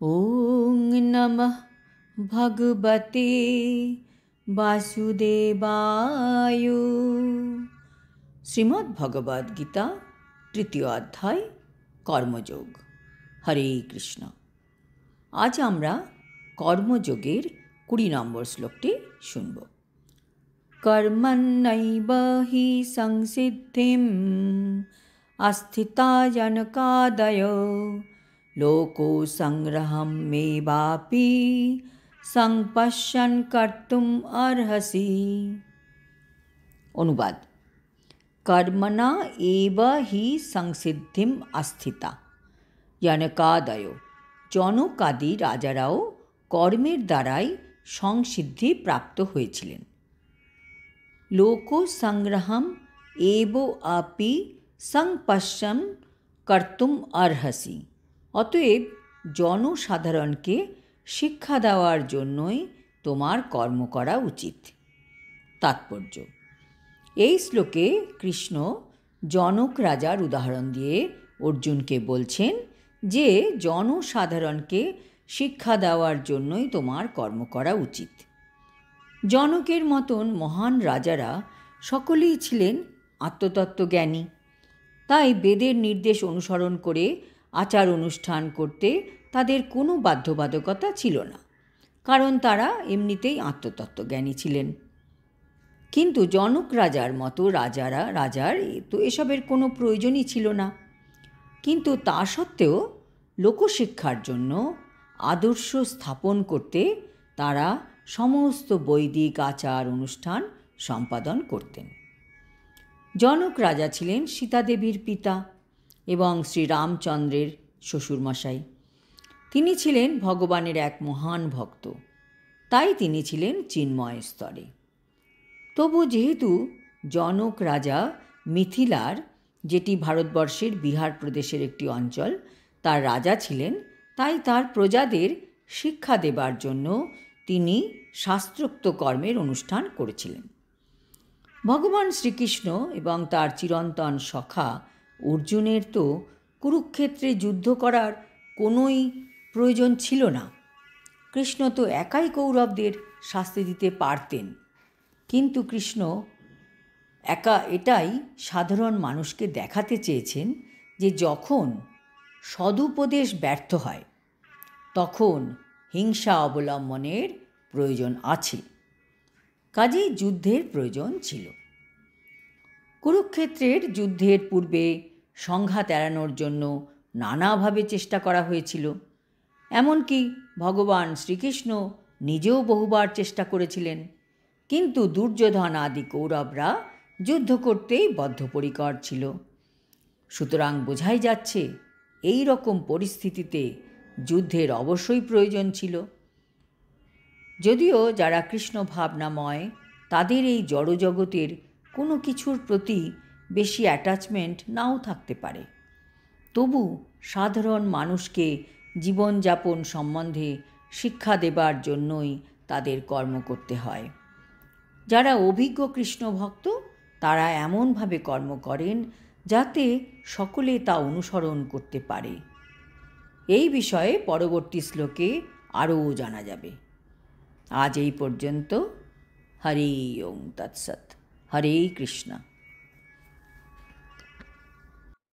ওং নমঃ ভগবতে বাসুদেবায়। শ্রীমদ্ ভগবদ গীতা তৃতীয় অধ্যায় কর্মযোগ। হরে কৃষ্ণ। আজ আমরা কর্মযোগের 20 নম্বর শ্লোকটি শুনব। কর্মণ্যৈব হি সংসিদ্ধিম আস্থিতা জনকাদয় লোকো সংগ্রহম মেবাপি সংপশ্যন কর্তুম অর্হসি। অনুবাদ: কর্মণা এব হি সংসিদ্ধিম আস্থিতা জনকাদয়। জনকাদি রাজারাও কর্মের দ্বারাই সংসিদ্ধি প্রাপ্ত হয়েছিলেন। লোক সংগ্রহম এব আপি সংপশ্যন কর্তুম অর্হসি। অতএব জনসাধারণকে শিক্ষা দেওয়ার জন্যই তোমার কর্ম করা উচিত। তাৎপর্য: এই শ্লোকে কৃষ্ণ জনক রাজার উদাহরণ দিয়ে অর্জুনকে বলছেন যে জনসাধারণকে শিক্ষা দেওয়ার জন্যই তোমার কর্ম করা উচিত। জনকের মতন মহান রাজারা সকলেই ছিলেন আত্মতত্ত্বজ্ঞানী। তাই বেদের নির্দেশ অনুসরণ করে আচার অনুষ্ঠান করতে তাদের কোনো বাধ্যবাধকতা ছিল না, কারণ তারা এমনিতেই আত্মতত্ত্বজ্ঞানী ছিলেন। কিন্তু জনক রাজার মতো রাজার তো এসবের কোনো প্রয়োজনই ছিল না। কিন্তু তা সত্ত্বেও লোকশিক্ষার জন্য আদর্শ স্থাপন করতে তারা সমস্ত বৈদিক আচার অনুষ্ঠান সম্পাদন করতেন। জনক রাজা ছিলেন সীতাদেবীর পিতা এবং শ্রীরামচন্দ্রের শ্বশুরমশাই। তিনি ছিলেন ভগবানের এক মহান ভক্ত, তাই তিনি ছিলেন চিন্ময় স্তরে। তবু যেহেতু জনক রাজা মিথিলার, যেটি ভারতবর্ষের বিহার প্রদেশের একটি অঞ্চল, তার রাজা ছিলেন, তাই তার প্রজাদের শিক্ষা দেবার জন্য তিনি শাস্ত্রোক্ত কর্মের অনুষ্ঠান করেছিলেন। ভগবান শ্রীকৃষ্ণ এবং তার চিরন্তন সখা অর্জুনের তো কুরুক্ষেত্রে যুদ্ধ করার কোনোই প্রয়োজন ছিল না। কৃষ্ণ তো একাই কৌরবদের শাস্তি দিতে পারতেন। কিন্তু কৃষ্ণ এটাই সাধারণ মানুষকে দেখাতে চেয়েছেন যে যখন সদুপদেশ ব্যর্থ হয় তখন হিংসা অবলম্বনের প্রয়োজন আছে। কাজেই যুদ্ধের প্রয়োজন ছিল। কুরুক্ষেত্রের যুদ্ধের পূর্বে সংঘাত এড়ানোর জন্য নানাভাবে চেষ্টা করা হয়েছিল। এমনকি ভগবান শ্রীকৃষ্ণ নিজেও বহুবার চেষ্টা করেছিলেন, কিন্তু দুর্যোধন আদি কৌরবরা যুদ্ধ করতেই বদ্ধপরিকর ছিল। সুতরাং বোঝাই যাচ্ছে এই রকম পরিস্থিতিতে যুদ্ধের অবশ্যই প্রয়োজন ছিল। যদিও যারা কৃষ্ণ ভাবনাময়, তাদের এই জড়জগতের কোনো কিছুর প্রতি বেশি অ্যাটাচমেন্ট নাও থাকতে পারে, তবু সাধারণ মানুষকে জীবনযাপন সম্বন্ধে শিক্ষা দেবার জন্যই তাদের কর্ম করতে হয়। যারা অভিজ্ঞ কৃষ্ণ ভক্ত তারা এমনভাবে কর্ম করেন যাতে সকলে তা অনুসরণ করতে পারে। এই বিষয়ে পরবর্তী শ্লোকে আরও জানা যাবে। আজ এই পর্যন্ত। হরি ওং তৎসৎ। হরে কৃষ্ণ।